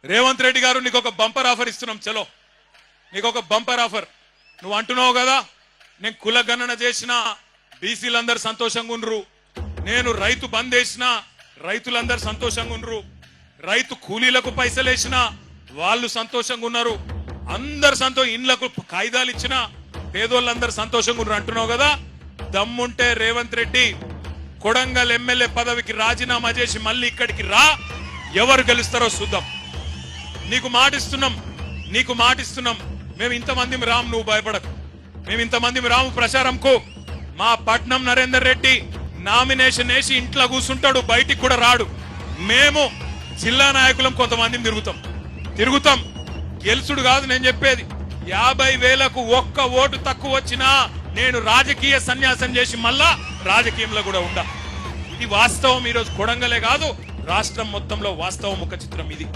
రేవంత్ రెడ్డి గారు నీకు ఒక బంపర్ ఆఫర్ ఇస్తున్నాం. చలో నీకు ఒక బంపర్ ఆఫర్. నువ్వు అంటున్నావు కదా నేను కులగణన చేసిన బీసీలందరూ సంతోషంగా ఉండ్రు, నేను రైతు బంద్ చేసిన రైతులందరూ సంతోషంగా ఉండ్రు, రైతు కూలీలకు పైసలు వేసిన వాళ్ళు సంతోషంగా ఉన్నారు, అందరు ఇండ్లకు కాయిదాలు ఇచ్చిన పేదోళ్ళందరూ సంతోషంగా ఉన్నారు అంటున్నావు కదా. దమ్ముంటే రేవంత్ రెడ్డి కొడంగల్ ఎమ్మెల్యే పదవికి రాజీనామా చేసి మళ్ళీ ఇక్కడికి రా, ఎవరు గెలుస్తారో చూద్దాం. నీకు మాటిస్తున్నాం. మేము ఇంతమంది రాము, నువ్వు భయపడకు. మేము ఇంతమంది రాము ప్రచారంకు. మా పట్నం నరేందర్ రెడ్డి నామినేషన్ వేసి ఇంట్లో కూర్చుంటాడు, బయటికి కూడా రాడు. మేము జిల్లా నాయకులం కొంతమందిని తిరుగుతాం. గెలుసుడు కాదు నేను చెప్పేది. 50,000కు ఒక్క ఓటు తక్కువ వచ్చినా నేను రాజకీయ సన్యాసం చేసి మళ్ళా రాజకీయంలో కూడా ఉండా. ఇది వాస్తవం. ఈరోజు కొడంగలే కాదు రాష్ట్రం మొత్తంలో వాస్తవం ముఖ చిత్రం ఇది.